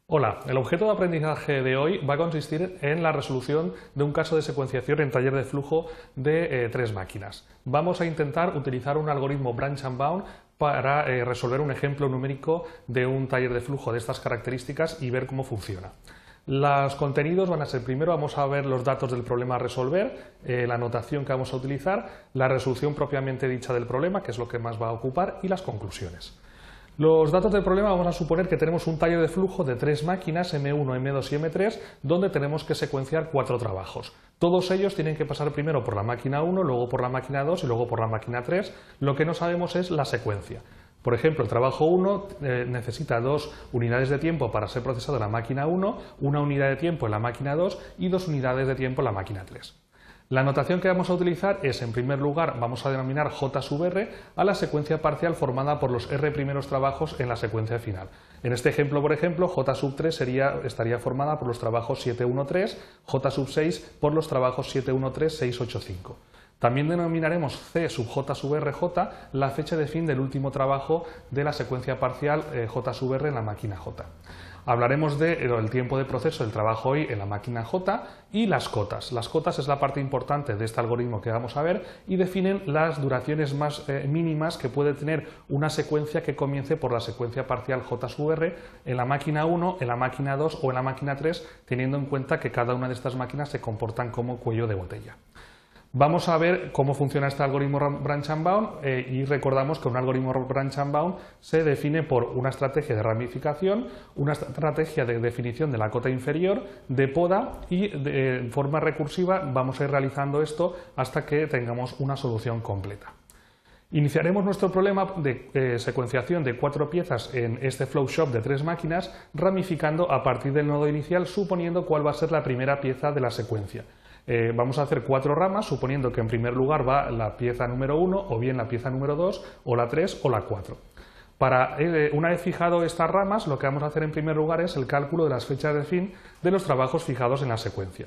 Hola, el objeto de aprendizaje de hoy va a consistir en la resolución de un caso de secuenciación en taller de flujo de tres máquinas. Vamos a intentar utilizar un algoritmo branch and bound para resolver un ejemplo numérico de un taller de flujo de estas características y ver cómo funciona. Los contenidos van a ser: primero vamos a ver los datos del problema a resolver, la notación que vamos a utilizar, la resolución propiamente dicha del problema, que es lo que más va a ocupar, y las conclusiones. Los datos del problema: vamos a suponer que tenemos un taller de flujo de tres máquinas, M1, M2 y M3, donde tenemos que secuenciar 4 trabajos. Todos ellos tienen que pasar primero por la máquina 1, luego por la máquina 2 y luego por la máquina 3. Lo que no sabemos es la secuencia. Por ejemplo, el trabajo 1 necesita 2 unidades de tiempo para ser procesado en la máquina 1, 1 unidad de tiempo en la máquina 2 y 2 unidades de tiempo en la máquina 3. La notación que vamos a utilizar es: en primer lugar, vamos a denominar J sub R a la secuencia parcial formada por los R primeros trabajos en la secuencia final. En este ejemplo, por ejemplo, J sub 3 estaría formada por los trabajos 7, 1, 3, J sub 6 por los trabajos 7, 1, 3, 6, 8, 5. También denominaremos C sub J sub RJ la fecha de fin del último trabajo de la secuencia parcial J sub R en la máquina J. Hablaremos del tiempo de proceso del trabajo I en la máquina J y las cotas. Las cotas es la parte importante de este algoritmo que vamos a ver y definen las duraciones más mínimas que puede tener una secuencia que comience por la secuencia parcial J sub R en la máquina 1, en la máquina 2 o en la máquina 3, teniendo en cuenta que cada una de estas máquinas se comportan como cuello de botella. Vamos a ver cómo funciona este algoritmo branch and bound y recordamos que un algoritmo branch and bound se define por una estrategia de ramificación, una estrategia de definición de la cota inferior, de poda y de forma recursiva vamos a ir realizando esto hasta que tengamos una solución completa. Iniciaremos nuestro problema de secuenciación de 4 piezas en este flowshop de 3 máquinas, ramificando a partir del nodo inicial, suponiendo cuál va a ser la primera pieza de la secuencia. Vamos a hacer 4 ramas, suponiendo que en primer lugar va la pieza número 1, o bien la pieza número 2, o la 3 o la 4. Una vez fijado estas ramas, lo que vamos a hacer en primer lugar es el cálculo de las fechas de fin de los trabajos fijados en la secuencia.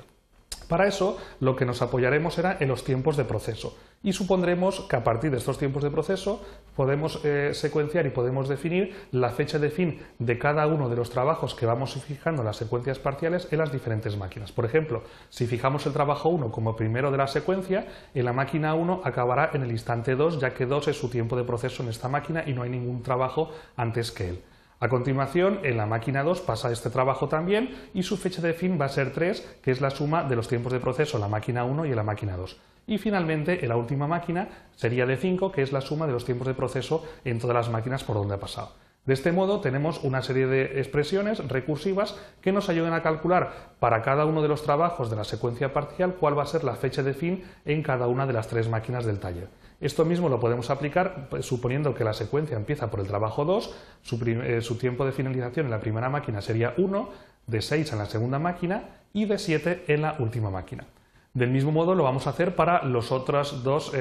Para eso, lo que nos apoyaremos será en los tiempos de proceso y supondremos que a partir de estos tiempos de proceso podemos secuenciar y podemos definir la fecha de fin de cada uno de los trabajos que vamos fijando en las secuencias parciales en las diferentes máquinas. Por ejemplo, si fijamos el trabajo 1 como primero de la secuencia, en la máquina 1 acabará en el instante 2, ya que 2 es su tiempo de proceso en esta máquina y no hay ningún trabajo antes que él. A continuación, en la máquina 2 pasa este trabajo también y su fecha de fin va a ser 3, que es la suma de los tiempos de proceso en la máquina 1 y en la máquina 2. Y finalmente, en la última máquina sería de 5, que es la suma de los tiempos de proceso en todas las máquinas por donde ha pasado. De este modo tenemos una serie de expresiones recursivas que nos ayudan a calcular para cada uno de los trabajos de la secuencia parcial cuál va a ser la fecha de fin en cada una de las 3 máquinas del taller. Esto mismo lo podemos aplicar suponiendo que la secuencia empieza por el trabajo 2, su tiempo de finalización en la primera máquina sería 1, de 6 en la segunda máquina y de 7 en la última máquina. Del mismo modo lo vamos a hacer para las otras 2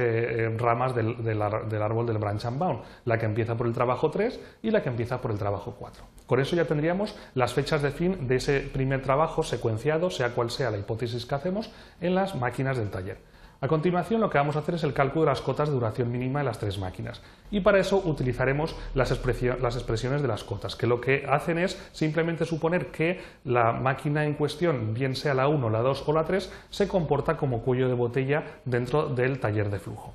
ramas del árbol del branch and bound, la que empieza por el trabajo 3 y la que empieza por el trabajo 4. Con eso ya tendríamos las fechas de fin de ese primer trabajo secuenciado, sea cual sea la hipótesis que hacemos, en las máquinas del taller. A continuación, lo que vamos a hacer es el cálculo de las cotas de duración mínima de las 3 máquinas y para eso utilizaremos las expresiones de las cotas, que lo que hacen es simplemente suponer que la máquina en cuestión, bien sea la 1, la 2 o la 3, se comporta como cuello de botella dentro del taller de flujo.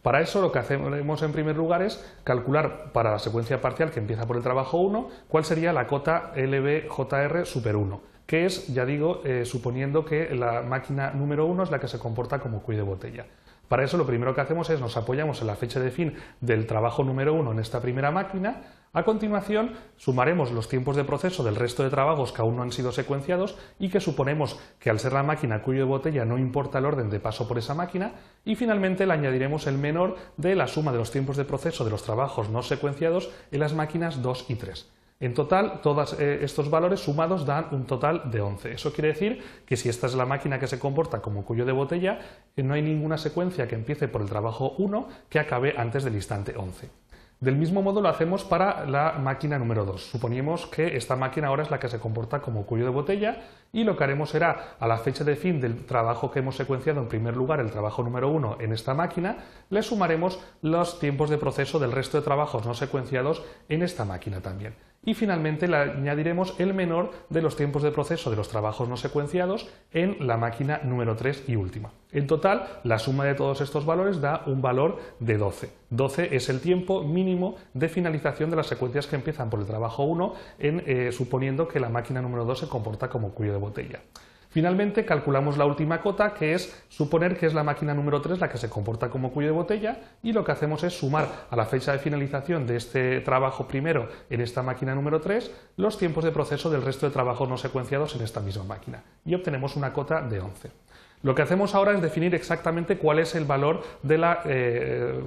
Para eso lo que hacemos en primer lugar es calcular para la secuencia parcial que empieza por el trabajo 1 cuál sería la cota LBJR super 1, que es, ya digo, suponiendo que la máquina número 1 es la que se comporta como cuello de botella. Para eso lo primero que hacemos es nos apoyamos en la fecha de fin del trabajo número 1 en esta primera máquina. A continuación sumaremos los tiempos de proceso del resto de trabajos que aún no han sido secuenciados y que suponemos que al ser la máquina cuello de botella no importa el orden de paso por esa máquina, y finalmente le añadiremos el menor de la suma de los tiempos de proceso de los trabajos no secuenciados en las máquinas 2 y 3. En total, todos estos valores sumados dan un total de 11. Eso quiere decir que si esta es la máquina que se comporta como cuello de botella, no hay ninguna secuencia que empiece por el trabajo 1 que acabe antes del instante 11. Del mismo modo lo hacemos para la máquina número 2. Suponemos que esta máquina ahora es la que se comporta como cuello de botella y lo que haremos será, a la fecha de fin del trabajo que hemos secuenciado en primer lugar, el trabajo número 1 en esta máquina, le sumaremos los tiempos de proceso del resto de trabajos no secuenciados en esta máquina también. y finalmente le añadiremos el menor de los tiempos de proceso de los trabajos no secuenciados en la máquina número 3 y última. En total, la suma de todos estos valores da un valor de 12. 12 es el tiempo mínimo de finalización de las secuencias que empiezan por el trabajo 1, suponiendo que la máquina número 2 se comporta como cuello de botella. Finalmente, calculamos la última cota, que es suponer que es la máquina número 3 la que se comporta como cuello de botella, y lo que hacemos es sumar a la fecha de finalización de este trabajo primero en esta máquina número 3 los tiempos de proceso del resto de trabajos no secuenciados en esta misma máquina, y obtenemos una cota de 11. Lo que hacemos ahora es definir exactamente cuál es el valor de la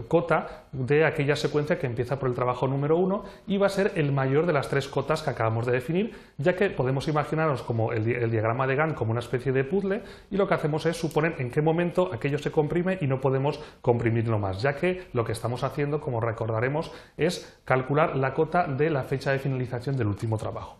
cota de aquella secuencia que empieza por el trabajo número 1 y va a ser el mayor de las tres cotas que acabamos de definir, ya que podemos imaginarnos como el diagrama de Gantt como una especie de puzzle, y lo que hacemos es suponer en qué momento aquello se comprime y no podemos comprimirlo más, ya que lo que estamos haciendo, como recordaremos, es calcular la cota de la fecha de finalización del último trabajo.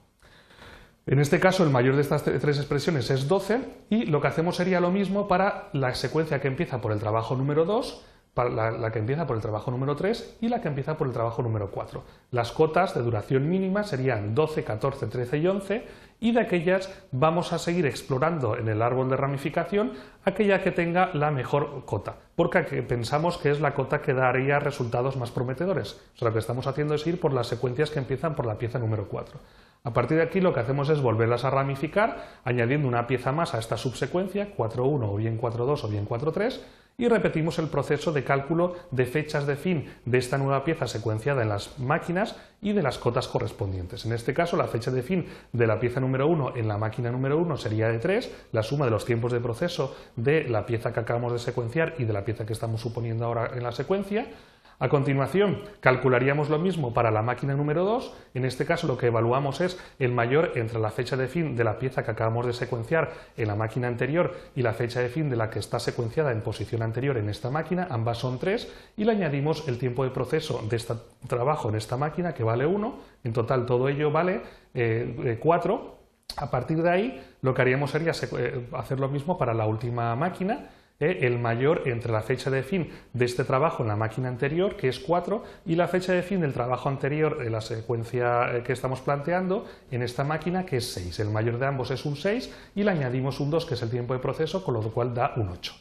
En este caso, el mayor de estas tres expresiones es 12, y lo que hacemos sería lo mismo para la secuencia que empieza por el trabajo número 2, para la que empieza por el trabajo número 3 y la que empieza por el trabajo número 4. Las cotas de duración mínima serían 12, 14, 13 y 11, y de aquellas vamos a seguir explorando en el árbol de ramificación aquella que tenga la mejor cota, porque pensamos que es la cota que daría resultados más prometedores. O sea, lo que estamos haciendo es ir por las secuencias que empiezan por la pieza número 4. A partir de aquí lo que hacemos es volverlas a ramificar, añadiendo una pieza más a esta subsecuencia, 4.1 o bien 4.2 o bien 4.3, y repetimos el proceso de cálculo de fechas de fin de esta nueva pieza secuenciada en las máquinas y de las cotas correspondientes. En este caso, la fecha de fin de la pieza número 1 en la máquina número 1 sería de 3, la suma de los tiempos de proceso de la pieza que acabamos de secuenciar y de la pieza que estamos suponiendo ahora en la secuencia. A continuación, calcularíamos lo mismo para la máquina número 2, en este caso lo que evaluamos es el mayor entre la fecha de fin de la pieza que acabamos de secuenciar en la máquina anterior y la fecha de fin de la que está secuenciada en posición anterior en esta máquina, ambas son 3, y le añadimos el tiempo de proceso de este trabajo en esta máquina, que vale 1, en total todo ello vale 4. A partir de ahí, lo que haríamos sería hacer lo mismo para la última máquina, el mayor entre la fecha de fin de este trabajo en la máquina anterior, que es 4, y la fecha de fin del trabajo anterior en la secuencia que estamos planteando en esta máquina, que es 6. El mayor de ambos es un 6 y le añadimos un 2, que es el tiempo de proceso, con lo cual da un 8.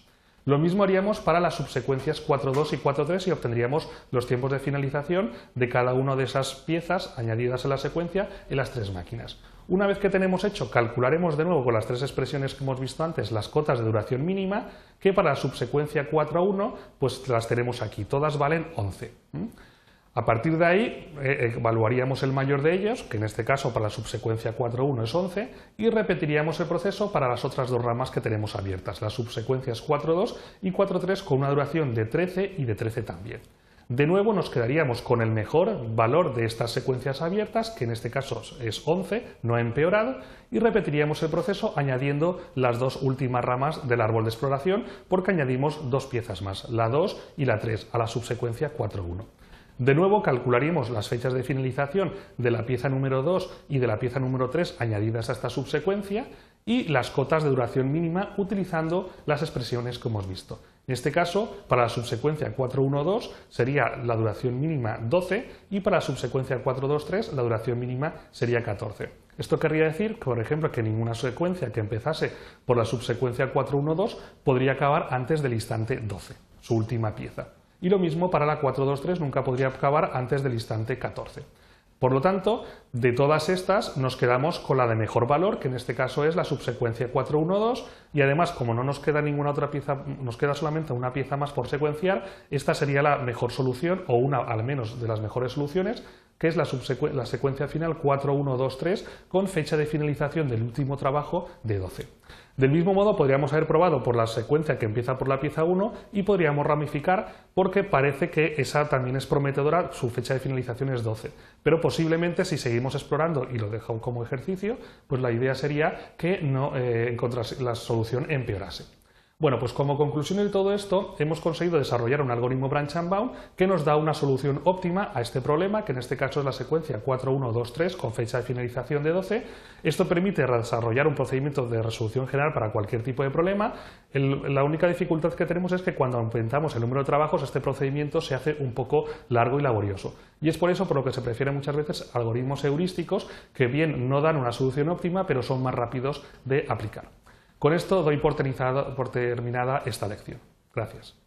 Lo mismo haríamos para las subsecuencias 4.2 y 4.3 y obtendríamos los tiempos de finalización de cada una de esas piezas añadidas en la secuencia en las tres máquinas. Una vez que tenemos hecho, calcularemos de nuevo con las tres expresiones que hemos visto antes las cotas de duración mínima, que para la subsecuencia 4.1 pues las tenemos aquí, todas valen 11. A partir de ahí evaluaríamos el mayor de ellos, que en este caso para la subsecuencia 4.1 es 11, y repetiríamos el proceso para las otras dos ramas que tenemos abiertas, las subsecuencias 4.2 y 4.3 con una duración de 13 y de 13 también. De nuevo nos quedaríamos con el mejor valor de estas secuencias abiertas, que en este caso es 11, no ha empeorado, y repetiríamos el proceso añadiendo las dos últimas ramas del árbol de exploración, porque añadimos dos piezas más, la 2 y la 3, a la subsecuencia 4.1. De nuevo calcularíamos las fechas de finalización de la pieza número 2 y de la pieza número 3 añadidas a esta subsecuencia y las cotas de duración mínima utilizando las expresiones que hemos visto. En este caso, para la subsecuencia 4.1.2 sería la duración mínima 12 y para la subsecuencia 4.2.3 la duración mínima sería 14. Esto querría decir, por ejemplo, que ninguna secuencia que empezase por la subsecuencia 4.1.2 podría acabar antes del instante 12, su última pieza. Y lo mismo para la 4.2.3 nunca podría acabar antes del instante 14. Por lo tanto, de todas estas nos quedamos con la de mejor valor, que en este caso es la subsecuencia 4.1.2, y además, como no nos queda ninguna otra pieza, nos queda solamente una pieza más por secuenciar, esta sería la mejor solución, o una al menos de las mejores soluciones, que es la secuencia final 4.1.2.3 con fecha de finalización del último trabajo de 12. Del mismo modo podríamos haber probado por la secuencia que empieza por la pieza 1 y podríamos ramificar porque parece que esa también es prometedora, su fecha de finalización es 12. Pero posiblemente si seguimos explorando y lo dejo como ejercicio, pues la idea sería que no la solución empeorase. Bueno, pues como conclusión de todo esto, hemos conseguido desarrollar un algoritmo branch and bound que nos da una solución óptima a este problema, que en este caso es la secuencia 4123 con fecha de finalización de 12. Esto permite desarrollar un procedimiento de resolución general para cualquier tipo de problema. La única dificultad que tenemos es que cuando aumentamos el número de trabajos, este procedimiento se hace un poco largo y laborioso. Y es por eso por lo que se prefieren muchas veces algoritmos heurísticos que bien no dan una solución óptima, pero son más rápidos de aplicar. Con esto doy por terminada esta lección. Gracias.